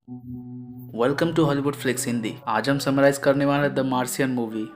Welcome to Hollywood flicks Hindi. आज हम summarise करने वाले द मार्शियन मूवी।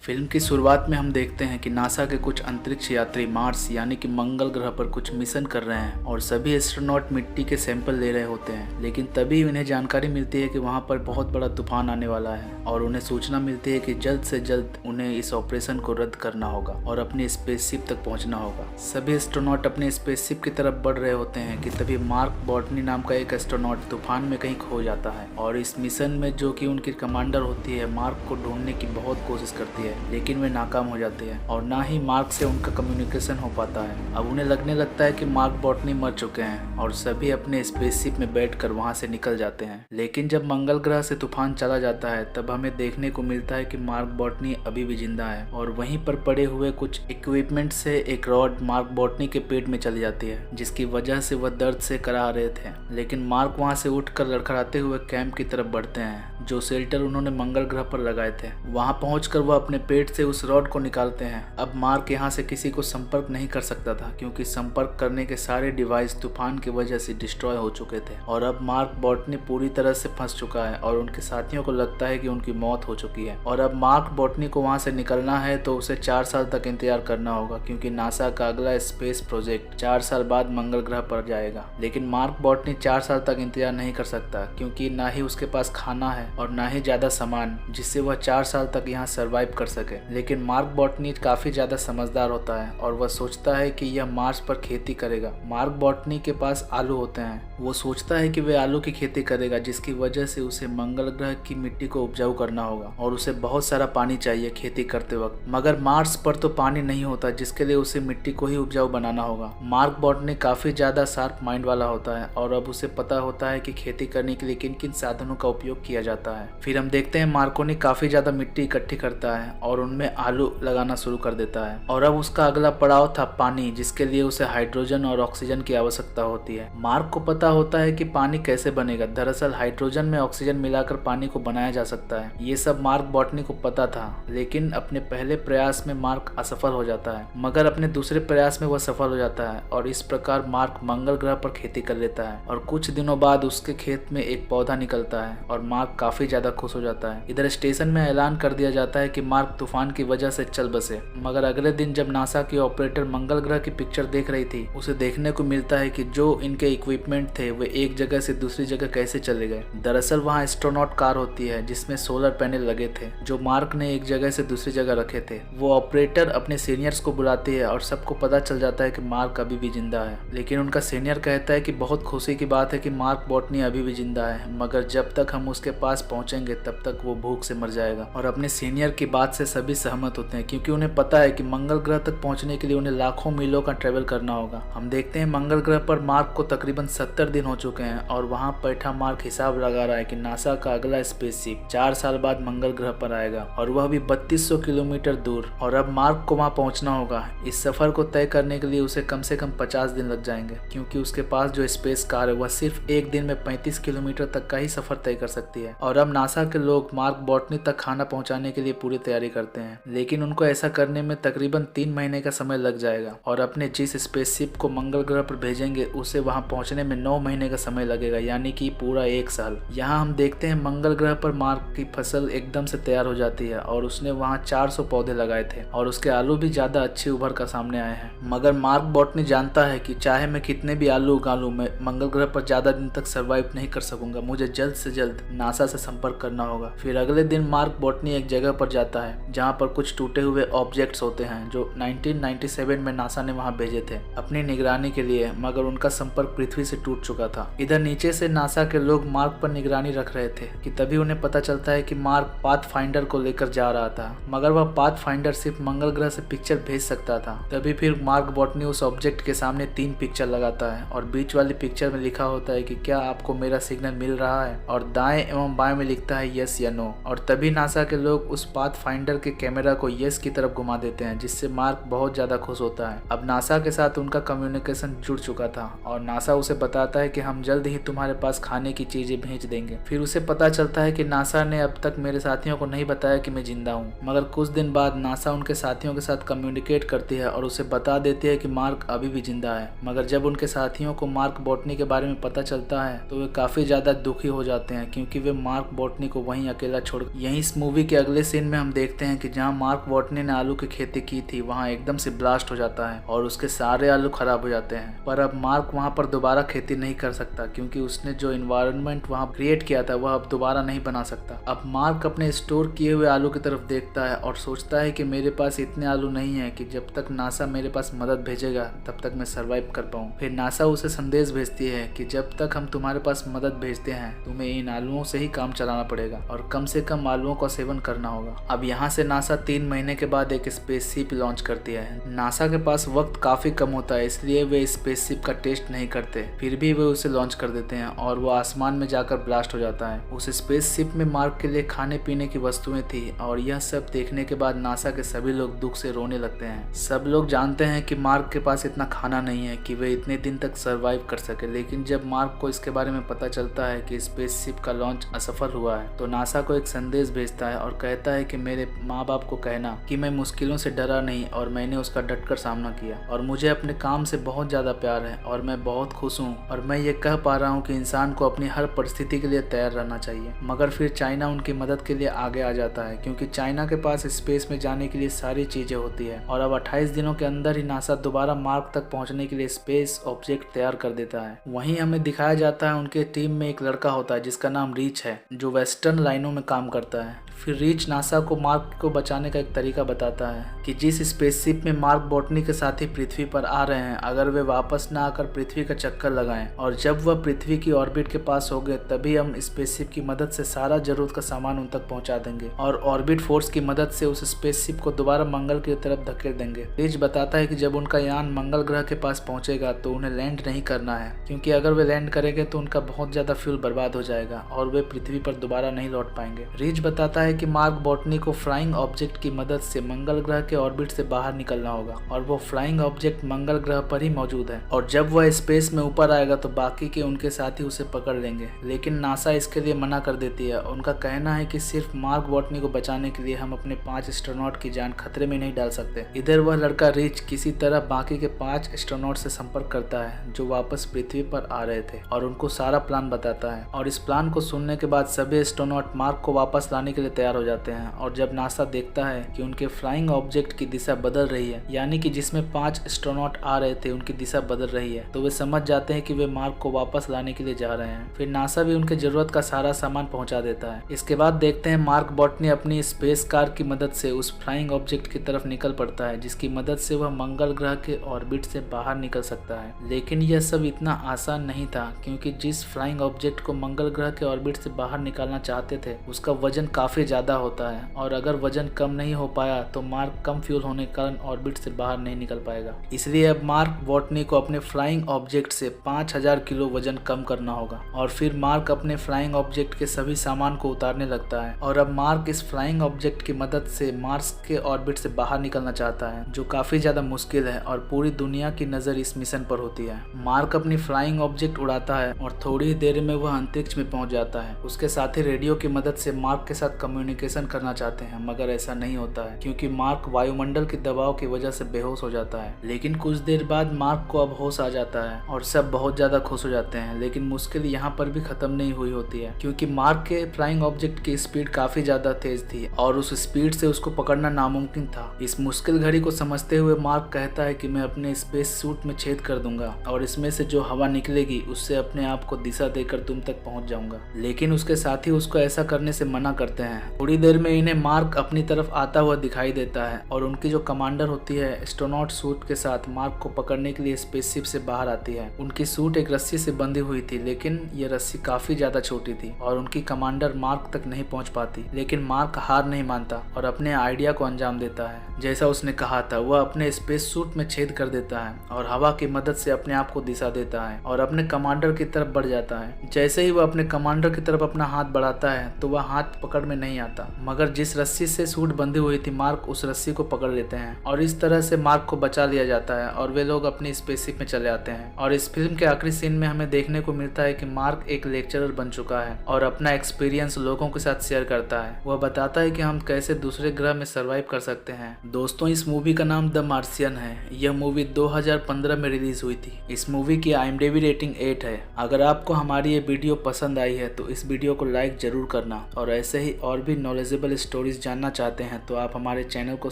फिल्म की शुरुआत में हम देखते हैं कि नासा के कुछ अंतरिक्ष यात्री मार्स यानी कि मंगल ग्रह पर कुछ मिशन कर रहे हैं और सभी एस्ट्रोनॉट मिट्टी के सैंपल ले रहे होते हैं। लेकिन तभी उन्हें जानकारी मिलती है कि वहां पर बहुत बड़ा तूफान आने वाला है और उन्हें सूचना मिलती है कि जल्द से जल्द उन्हें इस ऑपरेशन को रद्द करना होगा और अपनी स्पेसशिप तक पहुंचना होगा। सभी एस्ट्रोनॉट अपने स्पेसशिप की तरफ बढ़ रहे होते हैं कि तभी मार्क बॉटनी नाम का एक एस्ट्रोनॉट तूफान में कहीं खो जाता है और इस मिशन में जो कि उनकी कमांडर होती है मार्क को ढूंढने की बहुत कोशिश करती है, लेकिन वे नाकाम हो जाते हैं और ना ही मार्क से उनका कम्युनिकेशन हो पाता है। अब उन्हें लगने लगता है कि मार्क बॉटनी मर चुके हैं और सभी अपने स्पेसशिप में बैठकर वहां से निकल जाते हैं। लेकिन जब मंगल ग्रह से तूफान चला जाता है तब हमें देखने को मिलता है कि मार्क बॉटनी अभी भी जिंदा है और वहीं पर पड़े हुए कुछ इक्विपमेंट से एक रॉड मार्क बॉटनी के पेट में चली जाती है, जिसकी वजह से वह दर्द से करा रहे थे। लेकिन मार्क वहां से उठकर लड़खड़ाते हुए कैंप की तरफ बढ़ते हैं जो शेल्टर उन्होंने मंगल ग्रह पर लगाए थे। वहां पहुंचकर वह अपने पेट से उस रॉड को निकालते हैं। अब मार्क यहाँ से किसी को संपर्क नहीं कर सकता था क्योंकि संपर्क करने के सारे डिवाइस तूफान की वजह से डिस्ट्रॉय हो चुके थे और अब मार्क बॉटनी पूरी तरह से फंस चुका है और उनके साथियों को लगता है कि उनकी मौत हो चुकी है और अब मार्क बॉटनी को वहां से निकलना है तो उसे 4 साल तक इंतजार करना होगा क्योंकि नासा का अगला स्पेस प्रोजेक्ट 4 साल बाद मंगल ग्रह पर जाएगा। लेकिन मार्क बॉटनी 4 साल तक इंतजार नहीं कर सकता क्योंकि ना ही उसके पास खाना है और ना ही ज्यादा सामान जिससे वह 4 साल तक यहाँ सर्वाइव कर सके। लेकिन मार्क बॉटनी काफी ज्यादा समझदार होता है और वह सोचता है कि यह मार्स पर खेती करेगा। मार्क बॉटनी के पास आलू होते हैं, वो सोचता है कि वह आलू की खेती करेगा जिसकी वजह से उसे मंगल ग्रह की मिट्टी को उपजाऊ करना होगा और उसे बहुत सारा पानी चाहिए खेती करते वक्त। मगर मार्स पर तो पानी नहीं होता जिसके लिए उसे मिट्टी को ही उपजाऊ बनाना होगा। मार्क बॉटनी काफी ज्यादा शार्प माइंड वाला होता है और अब उसे पता होता है कि खेती करने के लिए किन किन साधनों का उपयोग किया जाता है। फिर हम देखते हैं मार्कोनी काफी ज्यादा मिट्टी इकट्ठी करता है और उनमें आलू लगाना शुरू कर देता है और अब उसका अगला पड़ाव था पानी, जिसके लिए उसे हाइड्रोजन और ऑक्सीजन की आवश्यकता होती है। मार्क को पता होता है कि पानी कैसे बनेगा। दरअसल हाइड्रोजन में ऑक्सीजन मिलाकर पानी को बनाया जा सकता है। ये सब मार्क बॉटनी को पता था, लेकिन अपने पहले प्रयास में मार्क असफल हो जाता है मगर अपने दूसरे प्रयास में वह सफल हो जाता है और इस प्रकार मार्क मंगल ग्रह पर खेती कर लेता है और कुछ दिनों बाद उसके खेत में एक पौधा निकलता है और मार्क काफी ज्यादा खुश हो जाता है। इधर स्टेशन में ऐलान कर दिया जाता है कि मार्क तूफान की वजह से चल बसे। मगर अगले दिन जब नासा की ऑपरेटर मंगल ग्रह की पिक्चर देख रही थी उसे देखने को मिलता है कि जो इनके इक्विपमेंट थे वे एक जगह से दूसरी जगह कैसे चले गए। दरअसल वहाँ एस्ट्रोनॉट कार होती है जिसमें सोलर पैनल लगे थे जो मार्क ने एक जगह से दूसरी जगह रखे थे। वो ऑपरेटर अपने सीनियर्स को बुलाती है और सबको पता चल जाता है कि मार्क अभी भी जिंदा है। लेकिन उनका सीनियर कहता है कि बहुत खुशी की बात है कि मार्क बॉटनी अभी भी जिंदा है, मगर जब तक हम उसके पास पहुंचेंगे तब तक वो भूख से मर जाएगा। और अपने सीनियर की बात से सभी सहमत होते हैं क्योंकि उन्हें पता है कि मंगल ग्रह तक पहुंचने के लिए उन्हें लाखों मीलों का ट्रेवल करना होगा। हम देखते हैं मंगल ग्रह पर मार्क को तकरीबन 70 दिन हो चुके हैं और वहां बैठा मार्क हिसाब लगा रहा है कि नासा का अगला स्पेसशिप 4 साल बाद मंगल ग्रह पर आएगा और वह भी 3200 किलोमीटर दूर। और अब मार्क को वहां पहुंचना होगा। इस सफर को तय करने के लिए उसे कम से कम 50 दिन लग जाएंगे क्योंकि उसके पास जो स्पेस कार है वह सिर्फ एक दिन में 35 किलोमीटर तक का ही सफर तय कर सकती है। और अब नासा के लोग मार्क बॉटनी तक खाना पहुंचाने के लिए पूरी तैयारी करते हैं, लेकिन उनको ऐसा करने में तकरीबन 3 महीने का समय लग जाएगा और अपने जिस स्पेसशिप को मंगल ग्रह पर भेजेंगे उसे वहां पहुंचने में 9 महीने का समय लगेगा, यानी कि पूरा 1 साल। यहाँ हम देखते हैं मंगल ग्रह पर मार्क की फसल एकदम से तैयार हो जाती है और उसने वहाँ 400 पौधे लगाए थे और उसके आलू भी ज्यादा अच्छे उभर कर सामने आए हैं। मगर मार्क बॉटनी जानता है कि चाहे मैं कितने भी आलू उगा लूं, मैं मंगल ग्रह पर ज्यादा दिन तक सर्वाइव नहीं कर सकूंगा। मुझे जल्द से जल्द नासा से संपर्क करना होगा। फिर अगले दिन मार्क बॉटनी एक जगह पर जाता है जहाँ पर कुछ टूटे हुए ऑब्जेक्ट्स होते हैं जो 1997 में नासा ने वहाँ भेजे थे अपनी निगरानी के लिए, मगर उनका संपर्क पृथ्वी से टूट चुका था। इधर नीचे से नासा के लोग मार्क पर निगरानी रख रहे थे कि तभी उन्हें पता चलता है कि मार्क पाथ फाइंडर को लेकर जा रहा था, मगर वह पाथ फाइंडर सिर्फ मंगल ग्रह से पिक्चर भेज सकता था। तभी फिर मार्क बॉटनी उस ऑब्जेक्ट के सामने 3 पिक्चर लगाता है और बीच वाली पिक्चर में लिखा होता है कि क्या आपको मेरा सिग्नल मिल रहा है, और दाएं एवं बाएं बाएं में लिखता है यस या नो, और तभी नासा के लोग उस पाथ फाइंडर के कैमरा को यस की तरफ घुमा देते हैं, जिससे मार्क बहुत ज्यादा खुश होता है। अब नासा के साथ उनका कम्युनिकेशन जुड़ चुका था और नासा उसे बताता है कि हम जल्द ही तुम्हारे पास खाने की चीजें भेज देंगे। फिर उसे पता चलता है कि नासा ने अब तक मेरे साथियों को नहीं बताया कि मैं जिंदा हूँ, मगर कुछ दिन बाद नासा उनके साथियों के साथ कम्युनिकेट करती है और उसे बता देती है कि मार्क अभी भी जिंदा है। मगर जब उनके साथियों को मार्क बॉटनी के बारे में पता चलता है तो वे काफी ज्यादा दुखी हो जाते हैं, क्योंकि वे मार्क बॉटनी को वहीं अकेला छोड़। यहीं इस मूवी के अगले सीन में हम देखते हैं कि जहां मार्क बॉटनी ने आलू की खेती की थी वहां एकदम से ब्लास्ट हो जाता है और उसके सारे आलू खराब हो जाते हैं। पर अब मार्क वहां पर दोबारा खेती नहीं कर सकता, क्योंकि उसने जो इन्वायरमेंट वहां क्रिएट किया था वह अब दोबारा नहीं बना सकता। अब मार्क अपने स्टोर किए हुए आलू की तरफ देखता है और सोचता है कि मेरे पास इतने आलू नहीं है कि जब तक नासा मेरे पास मदद भेजेगा तब तक मैं सरवाइव कर पाऊँ। फिर नासा उसे संदेश भेजती है कि जब तक हम तुम्हारे पास मदद भेजते हैं तुम्हें इन आलुओं से ही काम चलाना पड़ेगा और कम से कम आलुओं का सेवन करना होगा। अब यहाँ से नासा 3 महीने के बाद एक स्पेसशिप लॉन्च करती है। नासा के पास वक्त काफी कम होता है, इसलिए वे स्पेसशिप का टेस्ट नहीं करते, फिर भी वे उसे लॉन्च कर देते हैं और वो आसमान में जाकर ब्लास्ट हो जाता है। उस स्पेसशिप में मार्क के लिए खाने पीने की वस्तुएं थी और यह सब देखने के बाद नासा के सभी लोग दुख से रोने लगते हैं। सब लोग जानते हैं कि मार्क के पास इतना खाना नहीं है कि वे इतने दिन तक सरवाइव कर सके, लेकिन जब मार्क को इसके बारे में पता चलता है कि स्पेसशिप का लॉन्च असफल हुआ है तो नासा को एक संदेश भेजता है और कहता है कि मेरे माँ बाप को कहना कि मैं मुश्किलों से डरा नहीं और मैंने उसका डटकर सामना किया और मुझे अपने काम से बहुत ज्यादा प्यार है और मैं बहुत खुश हूँ और मैं ये कह पा रहा हूँ कि इंसान को अपनी हर परिस्थिति के लिए तैयार रहना चाहिए। मगर फिर चाइना उनकी मदद के लिए आगे आ जाता है, क्योंकि चाइना के पास स्पेस में जाने के लिए सारी चीजें होती है और अब 28 दिनों के अंदर ही नासा दोबारा मार्क तक पहुंचने के लिए स्पेस ऑब्जेक्ट तैयार कर देता है। वहीं हमें दिखाया जाता है उनके टीम में एक लड़का होता है जिसका नाम रीच है, जो वेस्टर्न लाइनों में काम करता है। फिर रीच नासा को मार्क को बचाने का एक तरीका बताता है कि जिस स्पेसशिप में मार्क बॉटनी के साथी पृथ्वी पर आ रहे हैं अगर वे वापस ना आकर पृथ्वी का चक्कर लगाएं और जब वह पृथ्वी की ऑर्बिट के पास हो गए तभी हम स्पेसशिप की मदद से सारा जरूरत का सामान उन तक पहुंचा देंगे और ऑर्बिट फोर्स की मदद से उस स्पेसशिप को दोबारा मंगल की तरफ धकेल देंगे। रीच बताता है कि जब उनका यान मंगल ग्रह के पास पहुंचेगा तो उन्हें लैंड नहीं करना है, क्योंकि अगर वे लैंड करेंगे तो उनका बहुत ज्यादा फ्यूल बर्बाद हो जाएगा और वे पृथ्वी पर दोबारा नहीं लौट पाएंगे। रीच बताता है कि मार्क बॉटनी को फ्लाइंग ऑब्जेक्ट की मदद से मंगल ग्रह के ऑर्बिट से बाहर निकलना होगा और वो फ्लाइंग ऑब्जेक्ट मंगल ग्रह पर ही मौजूद है और जब वह स्पेस में ऊपर आएगा तो बाकी के उनके साथी उसे पकड़ लेंगे, लेकिन नासा इसके लिए मना कर देती है। उनका कहना है कि सिर्फ मार्क बॉटनी को बचाने के लिए हम अपने 5 एस्ट्रोनॉट की जान खतरे में नहीं डाल सकते। इधर वह लड़का रीच किसी तरह बाकी के 5 एस्ट्रोनॉट से संपर्क करता है जो वापस पृथ्वी पर आ रहे थे और उनको सारा प्लान बताता है और इस प्लान को सुनने के बाद सभी एस्ट्रोनॉट मार्क को वापस लाने के लिए तैयार हो जाते हैं और जब नासा देखता है कि उनके फ्लाइंग ऑब्जेक्ट की दिशा बदल रही है, यानी कि जिसमें 5 एस्ट्रोनॉट आ रहे थे उनकी दिशा बदल रही है, तो वे समझ जाते हैं कि वे मार्क को वापस लाने के लिए जा रहे हैं। फिर नासा भी उनके जरूरत का सारा सामान पहुंचा देता है। इसके बाद देखते हैं मार्क बॉटनी अपनी स्पेस कार की मदद से उस फ्लाइंग ऑब्जेक्ट की तरफ निकल पड़ता है, जिसकी मदद से वह मंगल ग्रह के ऑर्बिट से बाहर निकल सकता है। लेकिन यह सब इतना आसान नहीं था, क्योंकि जिस फ्लाइंग ऑब्जेक्ट को मंगल ग्रह के ऑर्बिट से बाहर निकालना चाहते थे उसका वजन काफी ज्यादा होता है और अगर वजन कम नहीं हो पाया तो मार्क कम फ्यूल होने के कारण ऑर्बिट से बाहर नहीं निकल पाएगा। इसलिए अब मार्क बॉटनी को अपने फ्लाइंग ऑब्जेक्ट से 5000 किलो वजन कम करना होगा और फिर मार्क अपने फ्लाइंग ऑब्जेक्ट के सभी सामान को उतारने लगता है और अब मार्क इस फ्लाइंग ऑब्जेक्ट की मदद से मार्स के ऑर्बिट से बाहर निकलना चाहता है, जो काफी ज्यादा मुश्किल है और पूरी दुनिया की नजर इस मिशन पर होती है। मार्क अपनी फ्लाइंग ऑब्जेक्ट उड़ाता है और थोड़ी ही देर में वह अंतरिक्ष में पहुंच जाता है। उसके साथी रेडियो की मदद से मार्क के साथ कम्युनिकेशन करना चाहते हैं, मगर ऐसा नहीं होता है क्योंकि मार्क वायुमंडल के दबाव की वजह से बेहोश हो जाता है। लेकिन कुछ देर बाद मार्क को अब होश आ जाता है और सब बहुत ज्यादा खुश हो जाते हैं। लेकिन मुश्किल यहाँ पर भी खत्म नहीं हुई होती है, क्योंकि मार्क के फ्लाइंग ऑब्जेक्ट की स्पीड काफी ज्यादा तेज थी और उस स्पीड से उसको पकड़ना नामुमकिन था। इस मुश्किल घड़ी को समझते हुए मार्क कहता है कि मैं अपने स्पेस सूट में छेद कर दूंगा और इसमें से जो हवा निकलेगी उससे अपने आप को दिशा देकर तुम तक पहुंच जाऊंगा। लेकिन उसके साथी उसको ऐसा करने से मना करते हैं। थोड़ी देर में इन्हें मार्क अपनी तरफ आता हुआ दिखाई देता है और उनकी जो कमांडर होती है एस्ट्रोनॉट सूट के साथ मार्क को पकड़ने के लिए स्पेसशिप से बाहर आती है। उनकी सूट एक रस्सी से बंधी हुई थी, लेकिन ये रस्सी काफी ज्यादा छोटी थी और उनकी कमांडर मार्क तक नहीं पहुंच पाती। लेकिन मार्क हार नहीं मानता और अपने आइडिया को अंजाम देता है। जैसा उसने कहा था वह अपने स्पेस सूट में छेद कर देता है और हवा की मदद से अपने आप को दिशा देता है और अपने कमांडर की तरफ बढ़ जाता है। जैसे ही वह अपने कमांडर की तरफ अपनी अपना हाथ बढ़ाता है तो वह हाथ पकड़ में नहीं आता, मगर जिस रस्सी से सूट बंधी हुई थी मार्क उस रस्सी को पकड़ लेते हैं और इस तरह से मार्क को बचा लिया जाता है और वे लोग अपनी स्पेसशिप में चले आते हैं। और इस फिल्म के आखिरी सीन में हमें देखने को मिलता है कि मार्क एक लेक्चरर बन चुका है और अपना एक्सपीरियंस लोगों के साथ शेयर करता है। वह बताता है कि हम कैसे दूसरे ग्रह में सर्वाइव कर सकते हैं। दोस्तों, इस मूवी का नाम द मार्शियन है। यह मूवी 2015 में रिलीज हुई थी। इस मूवी की IMDb रेटिंग 8 है। अगर आपको हमारी ये वीडियो पसंद आई है तो इस वीडियो को लाइक जरूर करना और ऐसे ही और भी नॉलेजेबल स्टोरीज जानना चाहते हैं तो आप हमारे चैनल को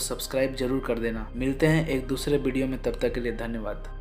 सब्सक्राइब जरूर कर देना। मिलते हैं एक दूसरे वीडियो में, तब तक के लिए धन्यवाद।